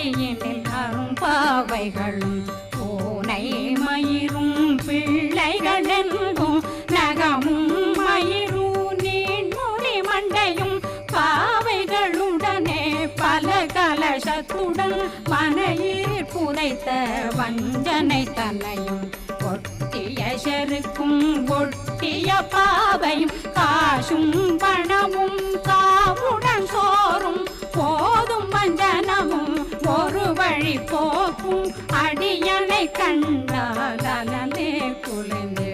மடியினில் அரும்பாவைகளும் பூனை மயிரும் பிள்ளைகளெங்கும் நகமும் மயிரும் நீண்முடி மண்டையும் பாவைகளுடனே பல கலசத்துடன் மனையில் புதைத்த வஞ்சனை தன்னையும் ஒட்டிய செருக்கும் ஒட்டிய பாவையும் காசும் பணமும் காவுடன் சோறும் போதும் வஞ்சனமும் ஒரு வழி போக்கும் அடியனை கண்டால் அலனே குலைந்தே